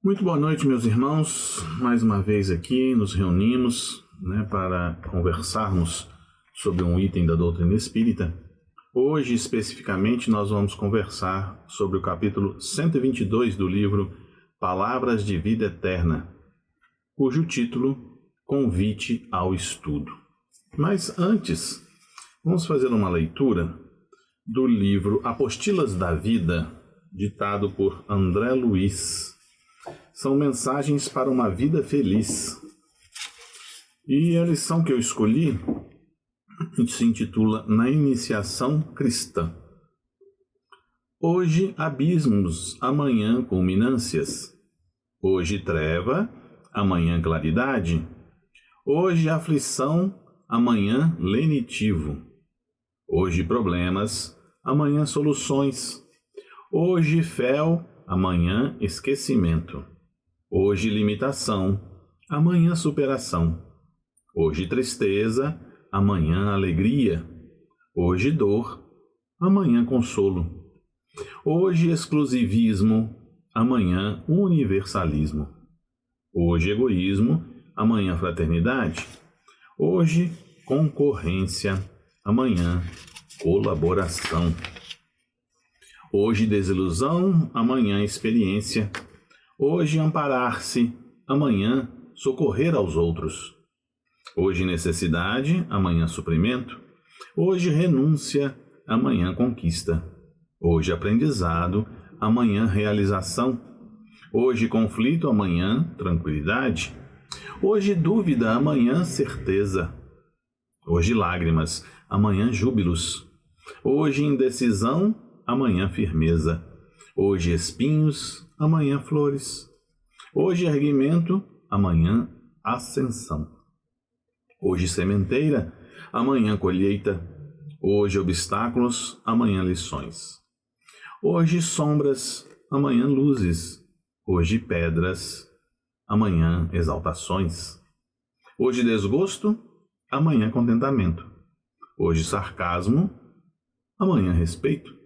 Muito boa noite, meus irmãos. Mais uma vez aqui nos reunimos, para conversarmos sobre um item da doutrina espírita. Hoje, especificamente, nós vamos conversar sobre o capítulo 122 do livro Palavras de Vida Eterna, cujo título Convite ao Estudo. Mas antes, vamos fazer uma leitura do livro Apostilas da Vida, ditado por André Luiz. São mensagens para uma vida feliz. E a lição que eu escolhi se intitula Na Iniciação Cristã. Hoje abismos, amanhã culminâncias. Hoje treva, amanhã claridade. Hoje aflição, amanhã lenitivo. Hoje problemas, amanhã soluções. Hoje fel, amanhã esquecimento. Hoje limitação, amanhã superação. Hoje tristeza, amanhã alegria. Hoje dor, amanhã consolo. Hoje exclusivismo, amanhã universalismo. Hoje egoísmo, amanhã fraternidade. Hoje concorrência, amanhã colaboração. Hoje desilusão, amanhã experiência. Hoje amparar-se, amanhã socorrer aos outros. Hoje necessidade, amanhã suprimento. Hoje renúncia, amanhã conquista. Hoje aprendizado, amanhã realização. Hoje conflito, amanhã tranquilidade. Hoje dúvida, amanhã certeza. Hoje lágrimas, amanhã júbilos. Hoje indecisão, amanhã firmeza. Hoje espinhos, amanhã flores. Hoje erguimento, amanhã ascensão. Hoje sementeira, amanhã colheita. Hoje obstáculos, amanhã lições. Hoje sombras, amanhã luzes. Hoje pedras, amanhã exaltações. Hoje desgosto, amanhã contentamento. Hoje sarcasmo, amanhã respeito.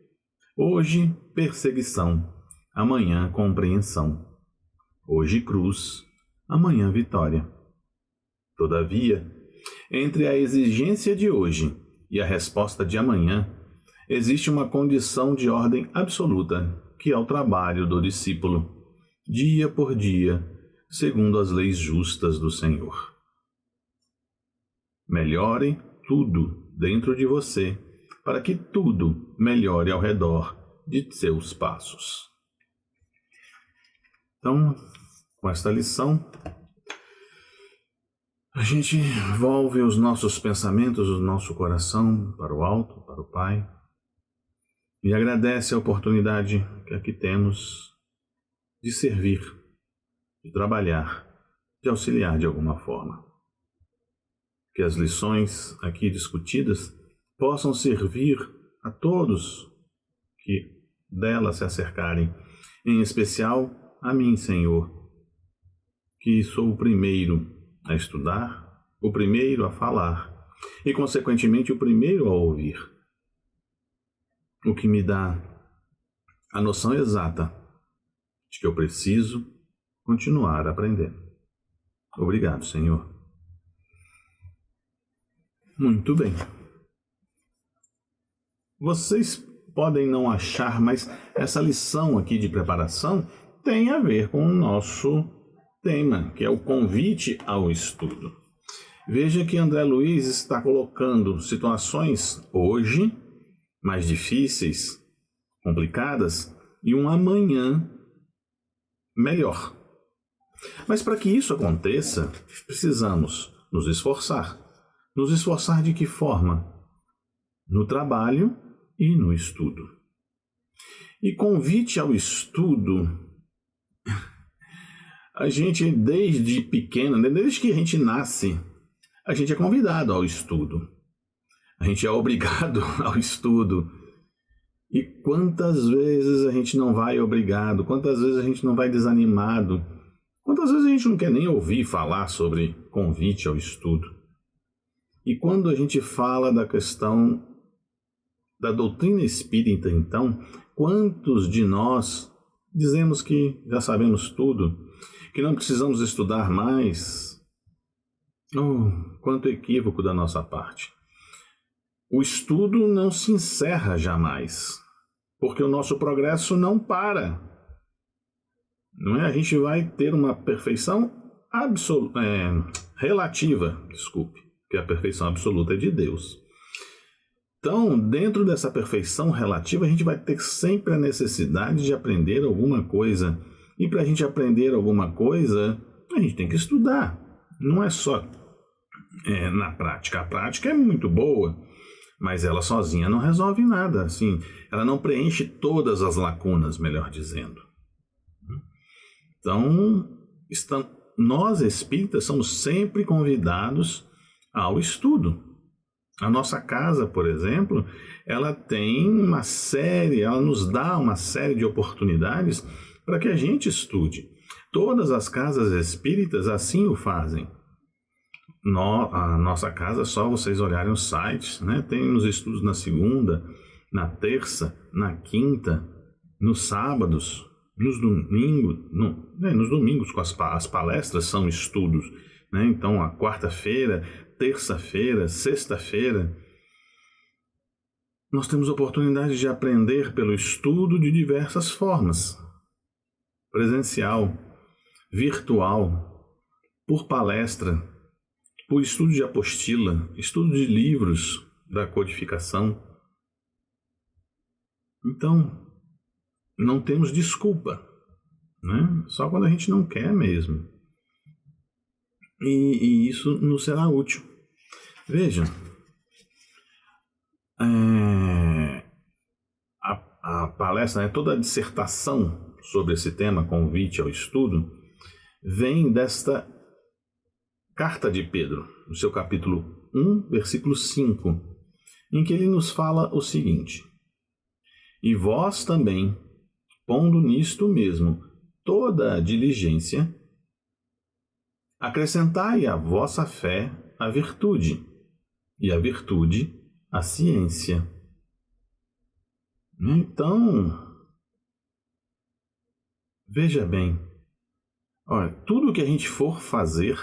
Hoje perseguição, amanhã compreensão. Hoje cruz, amanhã vitória. Todavia, entre a exigência de hoje e a resposta de amanhã, existe uma condição de ordem absoluta, que é o trabalho do discípulo, dia por dia, segundo as leis justas do Senhor. Melhore tudo dentro de você, para que tudo melhore ao redor de seus passos. Então, com esta lição, a gente volve os nossos pensamentos, o nosso coração para o alto, para o Pai, e agradece a oportunidade que aqui temos de servir, de trabalhar, de auxiliar de alguma forma. Que as lições aqui discutidas possam servir a todos que delas se acercarem, em especial a mim, Senhor, que sou o primeiro a estudar, o primeiro a falar e, consequentemente, o primeiro a ouvir, o que me dá a noção exata de que eu preciso continuar aprendendo. Obrigado, Senhor. Muito bem. Vocês podem não achar, mas essa lição aqui de preparação tem a ver com o nosso tema, que é o convite ao estudo. Veja que André Luiz está colocando situações hoje mais difíceis, complicadas, e um amanhã melhor. Mas para que isso aconteça, precisamos nos esforçar. Nos esforçar de que forma? No trabalho e no estudo. E convite ao estudo, a gente desde pequeno, desde que a gente nasce, a gente é convidado ao estudo. A gente é obrigado ao estudo. E quantas vezes a gente não vai obrigado, quantas vezes a gente não vai desanimado, quantas vezes a gente não quer nem ouvir falar sobre convite ao estudo. E quando a gente fala da questão da doutrina espírita, então, quantos de nós dizemos que já sabemos tudo, que não precisamos estudar mais. Oh, quanto equívoco da nossa parte. O estudo não se encerra jamais, porque o nosso progresso não para. Não é? A gente vai ter uma perfeição relativa, porque a perfeição absoluta é de Deus. Então, dentro dessa perfeição relativa, a gente vai ter sempre a necessidade de aprender alguma coisa. E para a gente aprender alguma coisa, a gente tem que estudar. Não é só na prática. A prática é muito boa, mas ela sozinha não resolve nada. Assim, ela não preenche todas as lacunas, melhor dizendo. Então, nós espíritas somos sempre convidados ao estudo. A nossa casa, por exemplo, ela nos dá uma série de oportunidades para que a gente estude. Todas as casas espíritas assim o fazem. A nossa casa, só vocês olharem os sites, né? Temos estudos na segunda, na terça, na quinta, nos sábados, nos domingos, com as palestras são estudos, né? Então, a quarta-feira, terça-feira, sexta-feira, nós temos oportunidade de aprender pelo estudo de diversas formas. Presencial, virtual, por palestra, por estudo de apostila, estudo de livros da codificação. Então, não temos desculpa, né? Só quando a gente não quer mesmo. E isso nos será útil. Veja, a palestra, toda a dissertação sobre esse tema, convite ao estudo, vem desta carta de Pedro, no seu capítulo 1, versículo 5, em que ele nos fala o seguinte: e vós também, pondo nisto mesmo toda a diligência, acrescentai à vossa fé a virtude, e a virtude a ciência. Então, veja bem, olha, tudo o que a gente for fazer,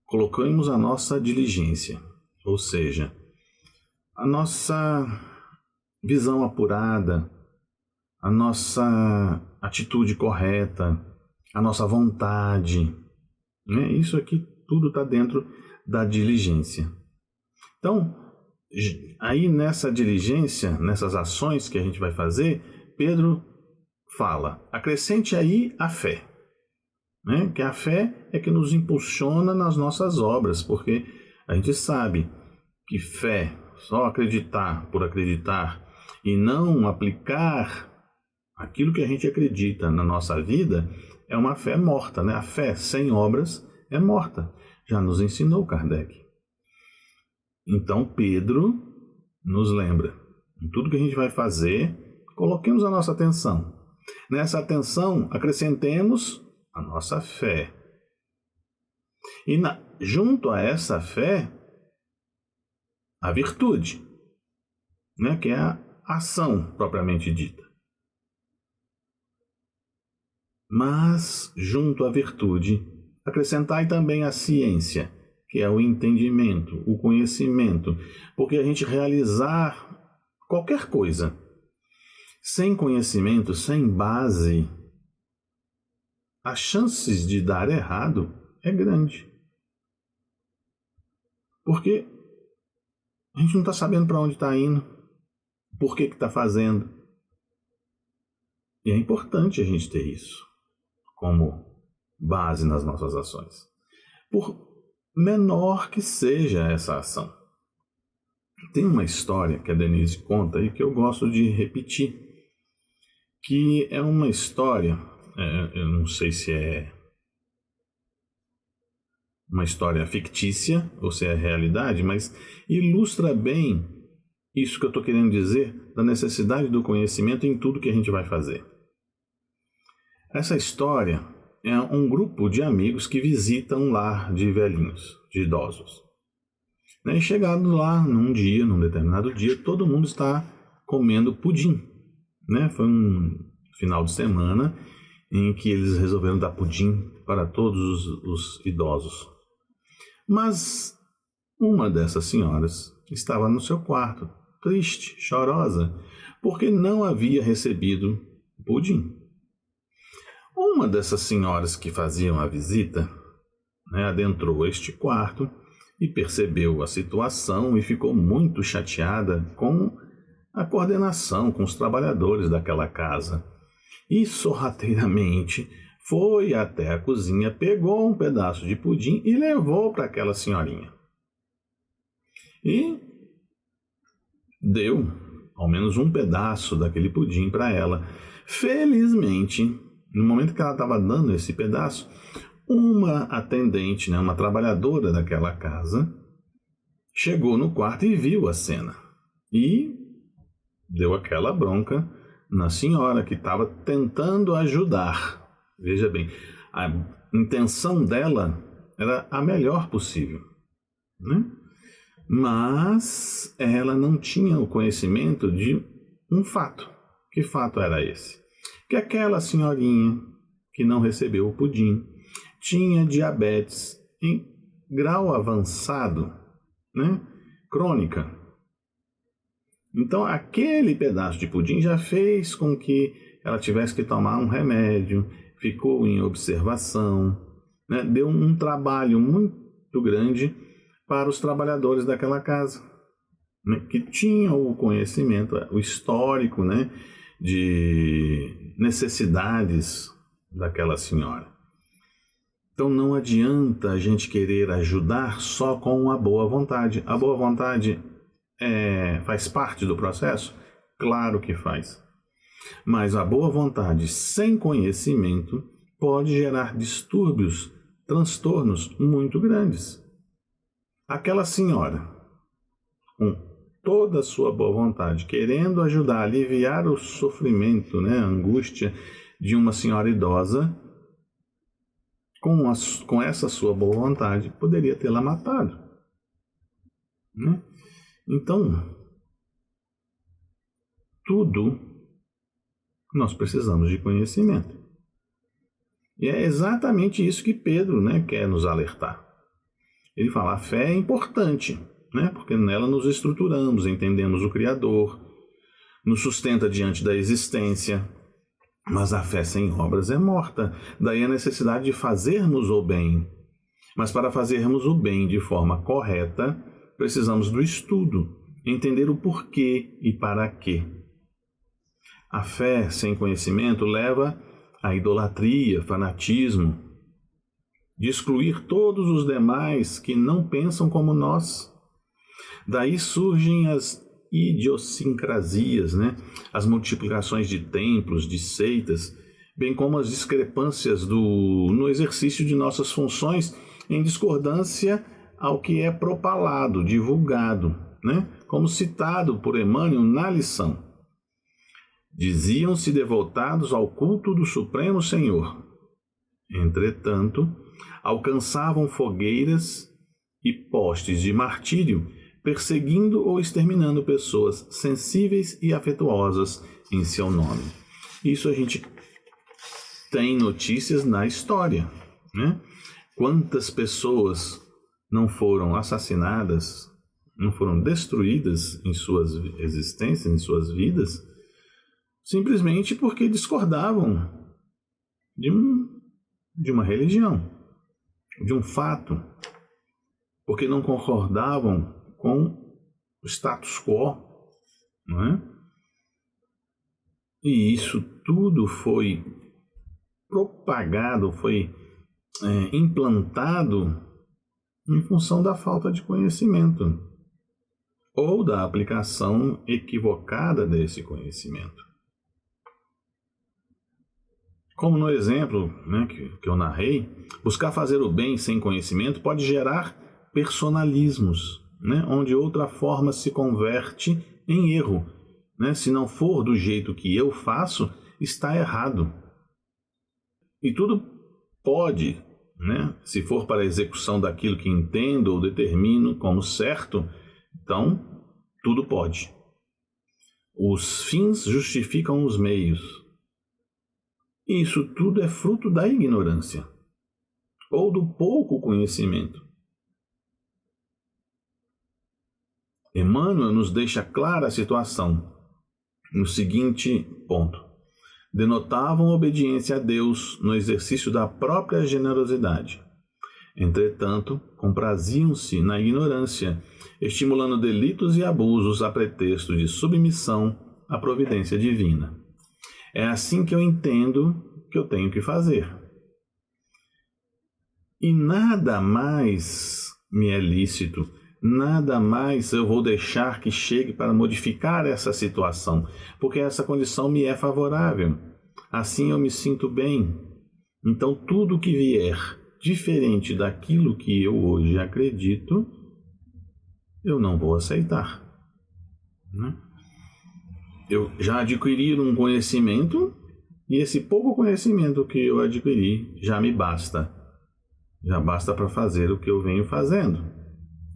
colocamos a nossa diligência, ou seja, a nossa visão apurada, a nossa atitude correta, a nossa vontade, né? Isso aqui tudo está dentro da diligência. Então, aí nessa diligência, nessas ações que a gente vai fazer, Pedro fala, acrescente aí a fé, né? Que a fé é que nos impulsiona nas nossas obras, porque a gente sabe que fé, só acreditar por acreditar e não aplicar aquilo que a gente acredita na nossa vida, é uma fé morta, né? A fé sem obras é morta. Já nos ensinou Kardec. Então Pedro nos lembra, em tudo que a gente vai fazer, coloquemos a nossa atenção. Nessa atenção, acrescentemos a nossa fé. E junto a essa fé, a virtude, né? Que é a ação propriamente dita. Mas, junto à virtude, acrescentai também a ciência, que é o entendimento, o conhecimento, porque a gente realizar qualquer coisa sem conhecimento, sem base, as chances de dar errado é grande. Porque a gente não está sabendo para onde está indo, por que está fazendo. E é importante a gente ter isso como base nas nossas ações, por menor que seja essa ação. Tem uma história que a Denise conta e que eu gosto de repetir, que é uma história, eu não sei se é uma história fictícia ou se é realidade, mas ilustra bem isso que eu estou querendo dizer, da necessidade do conhecimento em tudo que a gente vai fazer. Essa história é um grupo de amigos que visitam um lar de velhinhos, de idosos. E chegado lá num determinado dia, todo mundo está comendo pudim. Né? Foi um final de semana em que eles resolveram dar pudim para todos os idosos. Mas uma dessas senhoras estava no seu quarto, triste, chorosa, porque não havia recebido pudim. Uma dessas senhoras que faziam a visita, adentrou este quarto e percebeu a situação e ficou muito chateada com a coordenação, com os trabalhadores daquela casa. E sorrateiramente foi até a cozinha, pegou um pedaço de pudim e levou para aquela senhorinha. E deu ao menos um pedaço daquele pudim para ela. Felizmente, no momento que ela estava dando esse pedaço, uma atendente, uma trabalhadora daquela casa, chegou no quarto e viu a cena. E deu aquela bronca na senhora que estava tentando ajudar. Veja bem, a intenção dela era a melhor possível, Mas ela não tinha o conhecimento de um fato. Que fato era esse? Que aquela senhorinha que não recebeu o pudim tinha diabetes em grau avançado, crônica. Então, aquele pedaço de pudim já fez com que ela tivesse que tomar um remédio, ficou em observação, deu um trabalho muito grande para os trabalhadores daquela casa, que tinham o conhecimento, o histórico, de necessidades daquela senhora. Então, não adianta a gente querer ajudar só com a boa vontade. A boa vontade faz parte do processo? Claro que faz. Mas a boa vontade sem conhecimento pode gerar distúrbios, transtornos muito grandes. Aquela senhora, com toda a sua boa vontade, querendo ajudar a aliviar o sofrimento, a angústia de uma senhora idosa, com essa sua boa vontade, poderia tê-la matado. Então, tudo nós precisamos de conhecimento. E é exatamente isso que Pedro quer nos alertar. Ele fala, a fé é importante, porque nela nos estruturamos, entendemos o Criador, nos sustenta diante da existência, mas a fé sem obras é morta. Daí a necessidade de fazermos o bem. Mas para fazermos o bem de forma correta, precisamos do estudo, entender o porquê e para quê. A fé sem conhecimento leva à idolatria, fanatismo, de excluir todos os demais que não pensam como nós. Daí surgem as idiosincrasias, as multiplicações de templos, de seitas, bem como as discrepâncias no exercício de nossas funções em discordância ao que é propalado, divulgado, como citado por Emmanuel na lição. Diziam-se devotados ao culto do Supremo Senhor. Entretanto, alcançavam fogueiras e postes de martírio, perseguindo ou exterminando pessoas sensíveis e afetuosas em seu nome. Isso a gente tem notícias na história, Quantas pessoas não foram assassinadas, não foram destruídas em suas existências, em suas vidas, simplesmente porque discordavam de uma religião, de um fato, porque não concordavam com o status quo, E isso tudo foi propagado, foi implantado em função da falta de conhecimento ou da aplicação equivocada desse conhecimento. Como no exemplo que eu narrei, buscar fazer o bem sem conhecimento pode gerar personalismos, onde outra forma se converte em erro. Se não for do jeito que eu faço, está errado. E tudo pode, se for para a execução daquilo que entendo ou determino como certo, então tudo pode. Os fins justificam os meios. Isso tudo é fruto da ignorância ou do pouco conhecimento. Emmanuel nos deixa clara a situação no seguinte ponto: denotavam obediência a Deus no exercício da própria generosidade. Entretanto, compraziam-se na ignorância, estimulando delitos e abusos a pretexto de submissão à providência divina. É assim que eu entendo que eu tenho que fazer. E nada mais me é lícito, nada mais eu vou deixar que chegue para modificar essa situação, porque essa condição me é favorável. Assim eu me sinto bem. Então tudo que vier diferente daquilo que eu hoje acredito, eu não vou aceitar. Eu já adquiri um conhecimento e esse pouco conhecimento que eu adquiri já me basta. Já basta para fazer o que eu venho fazendo,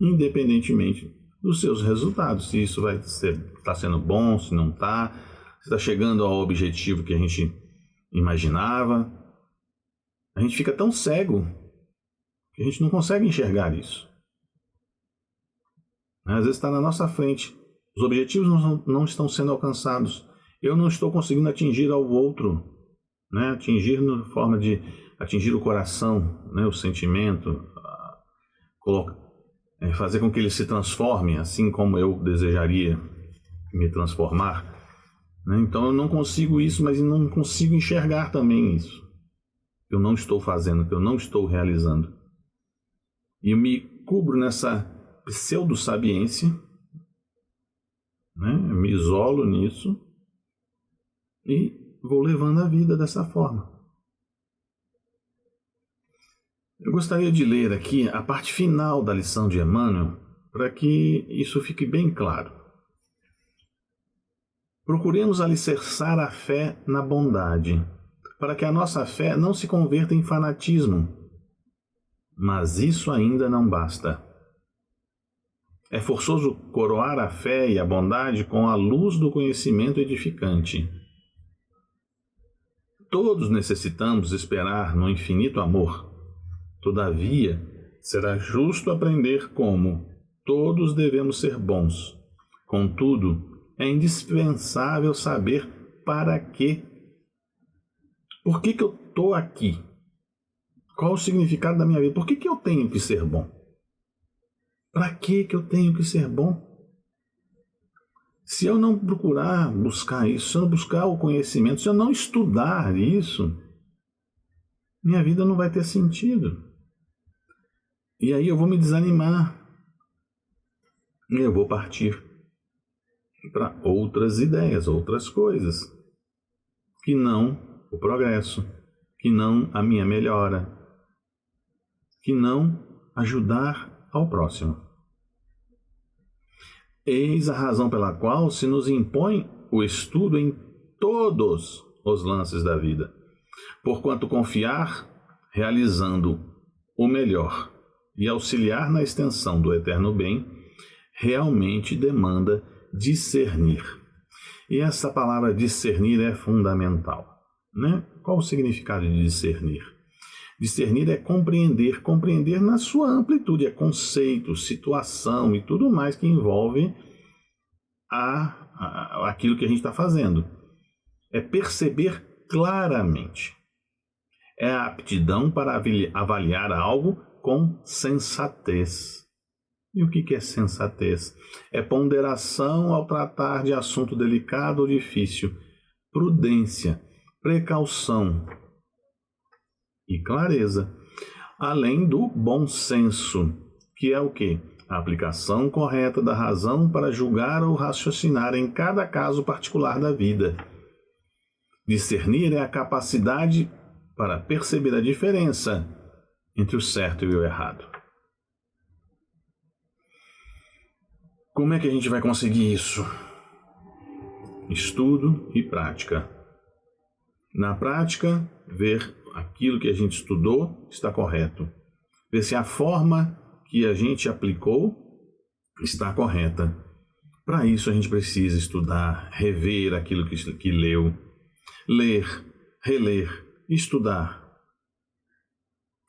independentemente dos seus resultados. Se isso está sendo bom, se não está, se está chegando ao objetivo que a gente imaginava. A gente fica tão cego que a gente não consegue enxergar isso. Às vezes está na nossa frente. Os objetivos não estão sendo alcançados. Eu não estou conseguindo atingir ao outro, atingir na forma de atingir o coração, o sentimento, fazer com que ele se transforme, assim como eu desejaria me transformar. Então eu não consigo isso, mas não consigo enxergar também isso. Eu não estou fazendo, que eu não estou realizando. E eu me cubro nessa pseudo-sabiência, eu me isolo nisso e vou levando a vida dessa forma. Eu gostaria de ler aqui a parte final da lição de Emmanuel, para que isso fique bem claro. Procuremos alicerçar a fé na bondade, para que a nossa fé não se converta em fanatismo. Mas isso ainda não basta. É forçoso coroar a fé e a bondade com a luz do conhecimento edificante. Todos necessitamos esperar no infinito amor. Todavia, será justo aprender como todos devemos ser bons. Contudo, é indispensável saber para quê. Por que eu estou aqui? Qual o significado da minha vida? Por que eu tenho que ser bom? Para que eu tenho que ser bom? Se eu não buscar isso, se eu não buscar o conhecimento, se eu não estudar isso, minha vida não vai ter sentido. E aí eu vou me desanimar. E eu vou partir para outras ideias, outras coisas, que não o progresso, que não a minha melhora, que não ajudar ao próximo. Eis a razão pela qual se nos impõe o estudo em todos os lances da vida, porquanto confiar, realizando o melhor e auxiliar na extensão do eterno bem, realmente demanda discernir. E essa palavra discernir é fundamental, Qual o significado de discernir? Discernir é compreender na sua amplitude, é conceito, situação e tudo mais que envolve aquilo que a gente está fazendo. É perceber claramente. É a aptidão para avaliar algo com sensatez. E o que é sensatez? É ponderação ao tratar de assunto delicado ou difícil, prudência, precaução e clareza, além do bom senso, que é o quê? A aplicação correta da razão para julgar ou raciocinar em cada caso particular da vida. Discernir é a capacidade para perceber a diferença entre o certo e o errado. Como é que a gente vai conseguir isso? Estudo e prática. Na prática, ver aquilo que a gente estudou está correto. Ver se a forma que a gente aplicou está correta. Para isso a gente precisa estudar, rever aquilo que leu, ler, reler, estudar,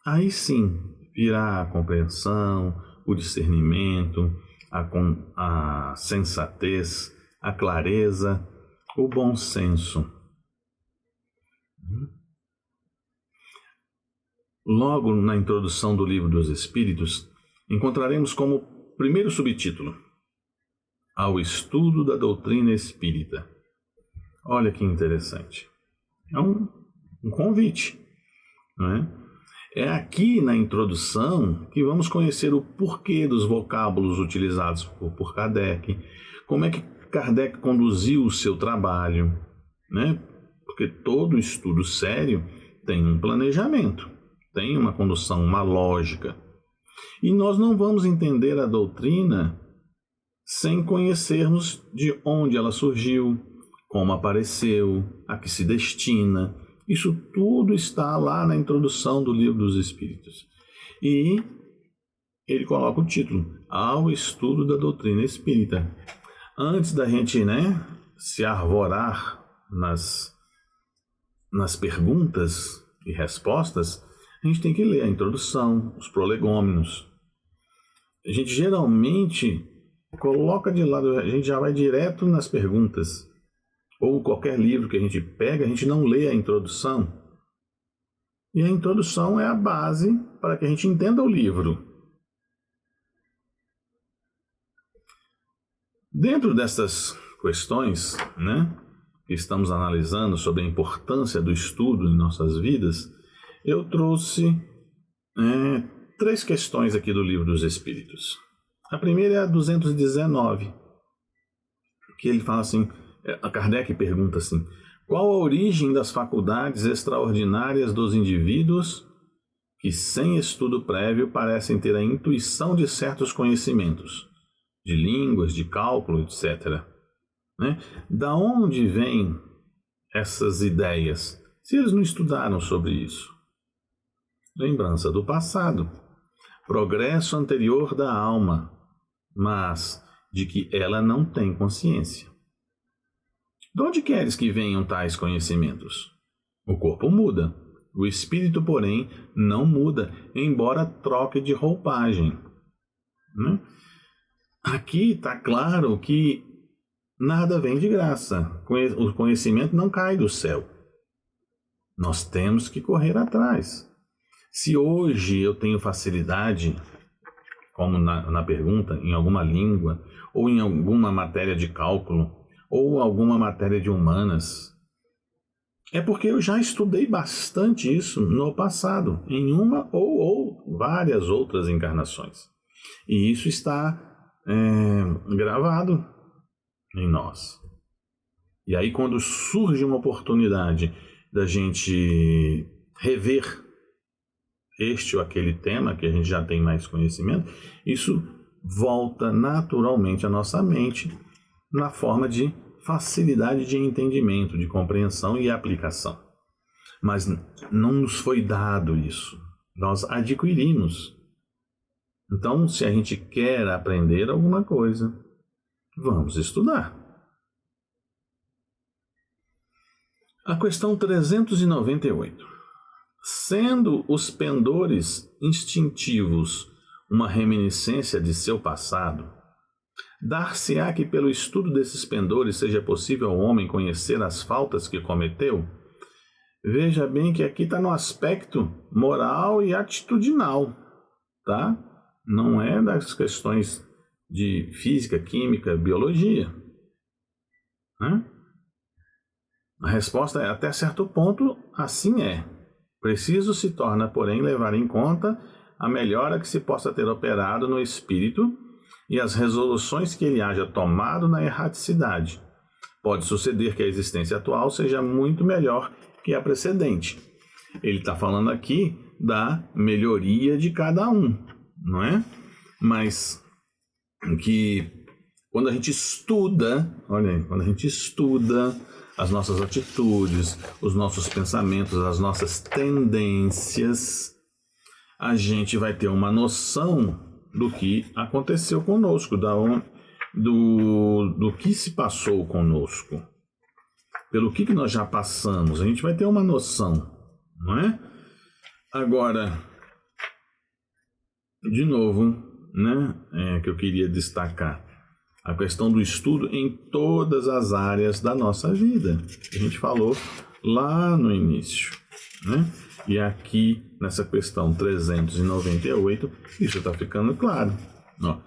aí sim virá a compreensão, o discernimento, a sensatez, a clareza, o bom senso. Logo na introdução do Livro dos Espíritos, encontraremos como primeiro subtítulo: Ao estudo da doutrina espírita. Olha que interessante. É um convite, não é? É aqui na introdução que vamos conhecer o porquê dos vocábulos utilizados por Kardec, como é que Kardec conduziu o seu trabalho, né? Porque todo estudo sério tem um planejamento, tem uma condução, uma lógica. E nós não vamos entender a doutrina sem conhecermos de onde ela surgiu, como apareceu, a que se destina. Isso tudo está lá na introdução do Livro dos Espíritos. E ele coloca o título: Ao estudo da doutrina espírita. Antes da gente, se arvorar nas perguntas e respostas, a gente tem que ler a introdução, os prolegômenos. A gente geralmente coloca de lado, a gente já vai direto nas perguntas. Ou qualquer livro que a gente pega, a gente não lê a introdução. E a introdução é a base para que a gente entenda o livro. Dentro dessas questões, que estamos analisando sobre a importância do estudo em nossas vidas, eu trouxe 3 questões aqui do Livro dos Espíritos. A primeira é a 219, que ele fala assim, a Kardec pergunta assim: qual a origem das faculdades extraordinárias dos indivíduos que, sem estudo prévio, parecem ter a intuição de certos conhecimentos, de línguas, de cálculo, etc. Da onde vêm essas ideias, se eles não estudaram sobre isso? Lembrança do passado, progresso anterior da alma, mas de que ela não tem consciência. De onde queres que venham tais conhecimentos? O corpo muda, o espírito, porém, não muda, embora troque de roupagem. Aqui está claro que nada vem de graça. O conhecimento não cai do céu. Nós temos que correr atrás. Se hoje eu tenho facilidade, como na pergunta, em alguma língua, ou em alguma matéria de cálculo, ou alguma matéria de humanas, é porque eu já estudei bastante isso no passado, em uma ou várias outras encarnações. E isso está gravado em nós. E aí, quando surge uma oportunidade da gente rever este ou aquele tema que a gente já tem mais conhecimento, isso volta naturalmente à nossa mente na forma de facilidade de entendimento, de compreensão e aplicação. Mas não nos foi dado isso. Nós adquirimos. Então, se a gente quer aprender alguma coisa, vamos estudar. A questão 398. Sendo os pendores instintivos uma reminiscência de seu passado, dar-se-á que pelo estudo desses pendores seja possível ao homem conhecer as faltas que cometeu? Veja bem que aqui está no aspecto moral e atitudinal, tá? Não é das questões de física, química, biologia. A resposta é: até certo ponto, assim é. Preciso se torna, porém, levar em conta a melhora que se possa ter operado no espírito e as resoluções que ele haja tomado na erraticidade. Pode suceder que a existência atual seja muito melhor que a precedente. Ele está falando aqui da melhoria de cada um, não é? Mas que quando a gente estuda, olha aí, quando a gente estuda as nossas atitudes, os nossos pensamentos, as nossas tendências, a gente vai ter uma noção do que aconteceu conosco, do que se passou conosco. pelo que nós já passamos, a gente vai ter uma noção, não é? Agora, de novo, né, que eu queria destacar a questão do estudo em todas as áreas da nossa vida. A gente falou lá no início, né? E aqui, nessa questão 398, isso está ficando claro. Ó,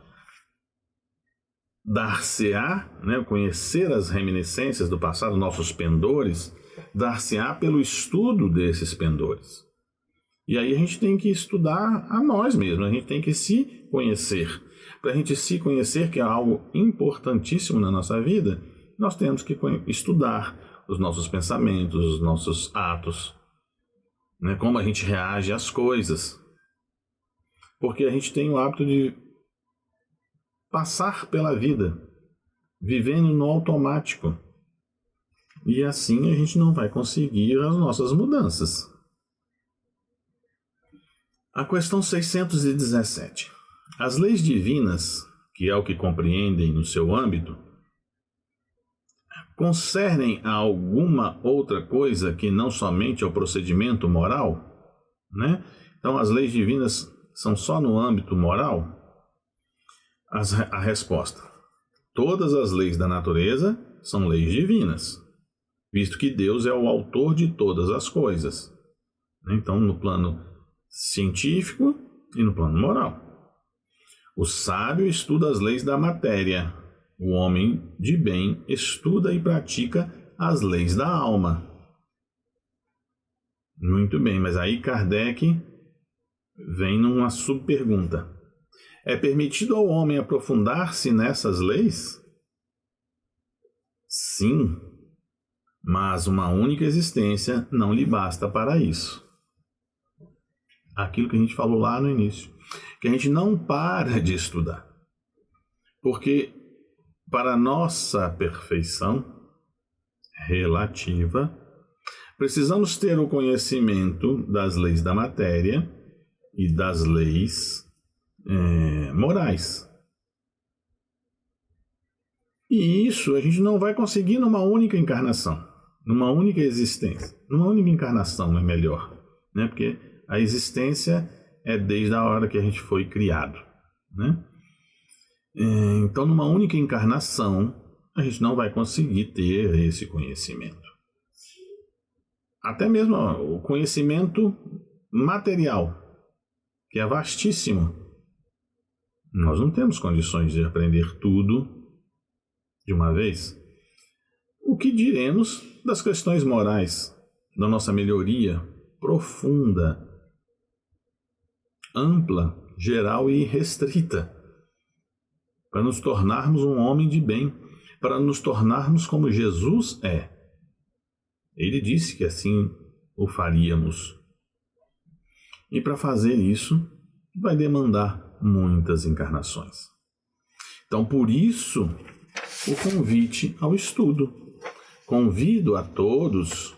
dar-se-á, né, conhecer as reminiscências do passado, nossos pendores, dar-se-á pelo estudo desses pendores. E aí a gente tem que estudar a nós mesmos, a gente tem que se conhecer. Para a gente se conhecer, que é algo importantíssimo na nossa vida, nós temos que estudar os nossos pensamentos, os nossos atos, né, como a gente reage às coisas. Porque a gente tem o hábito de passar pela vida, vivendo no automático. E assim a gente não vai conseguir as nossas mudanças. A questão 617. As leis divinas, que é o que compreendem no seu âmbito, concernem a alguma outra coisa que não somente ao procedimento moral? Né? Então, as leis divinas são só no âmbito moral? A resposta: todas as leis da natureza são leis divinas, visto que Deus é o autor de todas as coisas. Então, no plano científico e no plano moral. O sábio estuda as leis da matéria. O homem de bem estuda e pratica as leis da alma. Muito bem, mas aí Kardec vem numa subpergunta. É permitido ao homem aprofundar-se nessas leis? Sim, mas uma única existência não lhe basta para isso. Aquilo que a gente falou lá no início, que a gente não para de estudar, porque para nossa perfeição relativa, precisamos ter o conhecimento das leis da matéria e das leis morais. E isso a gente não vai conseguir numa única encarnação, numa única existência. Numa única encarnação é melhor, né? Porque a existência é desde a hora que a gente foi criado, né? Então, numa única encarnação, a gente não vai conseguir ter esse conhecimento. Até mesmo o conhecimento material, que é vastíssimo. Nós não temos condições de aprender tudo de uma vez. O que diremos das questões morais, da nossa melhoria profunda, ampla, geral e restrita, para nos tornarmos um homem de bem, para nos tornarmos como Jesus é. Ele disse que assim o faríamos. E para fazer isso, vai demandar muitas encarnações. Então, por isso, o convite ao estudo. Convido a todos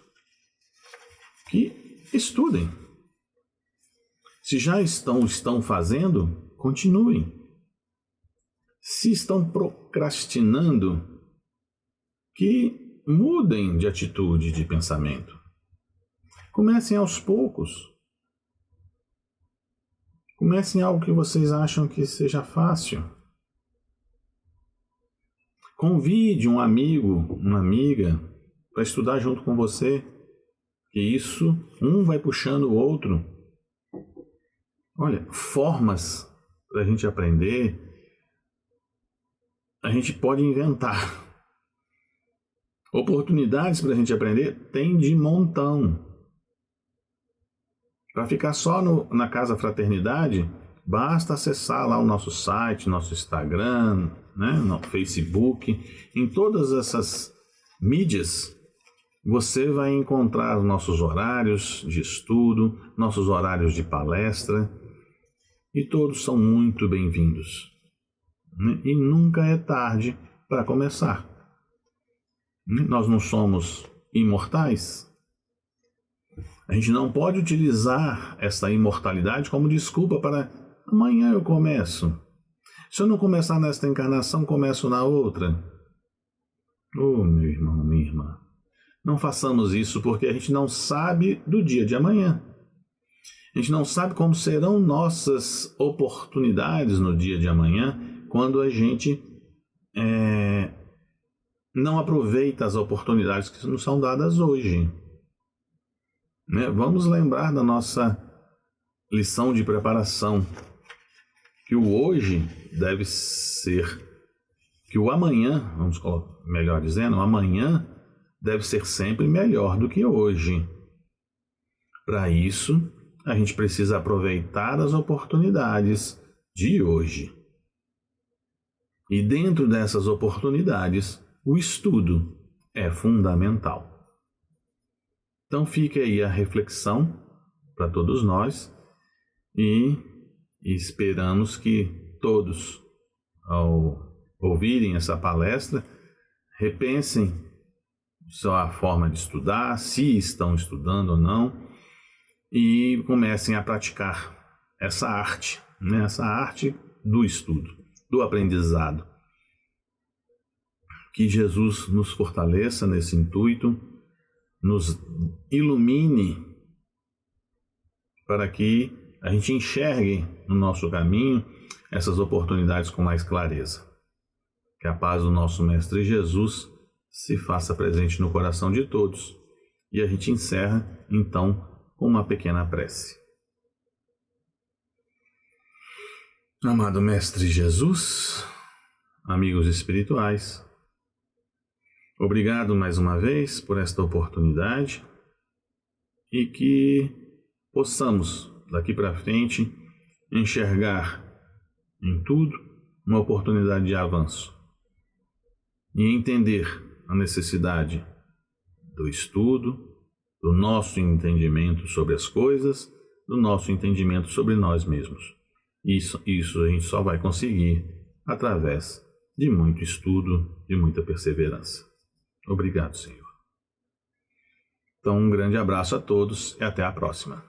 que estudem. Se já estão fazendo, continuem. Se estão procrastinando, que mudem de atitude, de pensamento. Comecem aos poucos. Comecem algo que vocês acham que seja fácil. Convide um amigo, uma amiga, para estudar junto com você. Que isso, um vai puxando o outro. Olha, formas para a gente aprender, a gente pode inventar. Oportunidades para a gente aprender tem de montão. Para ficar só na Casa Fraternidade, basta acessar lá o nosso site, nosso Instagram, né, no Facebook. Em todas essas mídias, você vai encontrar os nossos horários de estudo, nossos horários de palestra, e todos são muito bem-vindos. E nunca é tarde para começar. Nós não somos imortais. A gente não pode utilizar essa imortalidade como desculpa para amanhã eu começo. Se eu não começar nesta encarnação, começo na outra. Oh, meu irmão, minha irmã, não façamos isso, porque a gente não sabe do dia de amanhã. A gente não sabe como serão nossas oportunidades no dia de amanhã quando a gente não aproveita as oportunidades que nos são dadas hoje. Né? Vamos lembrar da nossa lição de preparação, que o hoje deve ser, que o amanhã, vamos colocar, melhor dizendo, o amanhã deve ser sempre melhor do que hoje. Para isso, a gente precisa aproveitar as oportunidades de hoje. E dentro dessas oportunidades, o estudo é fundamental. Então fica aí a reflexão para todos nós e esperamos que todos, ao ouvirem essa palestra, repensem sua forma de estudar, se estão estudando ou não, e comecem a praticar essa arte, né? Essa arte do estudo, do aprendizado. Que Jesus nos fortaleça nesse intuito, nos ilumine para que a gente enxergue no nosso caminho essas oportunidades com mais clareza. Que a paz do nosso Mestre Jesus se faça presente no coração de todos. E a gente encerra, então, com uma pequena prece. Amado Mestre Jesus, amigos espirituais, obrigado mais uma vez por esta oportunidade e que possamos, daqui para frente, enxergar em tudo uma oportunidade de avanço e entender a necessidade do estudo, do nosso entendimento sobre as coisas, do nosso entendimento sobre nós mesmos. Isso a gente só vai conseguir através de muito estudo, de muita perseverança. Obrigado, Senhor. Então, um grande abraço a todos e até a próxima.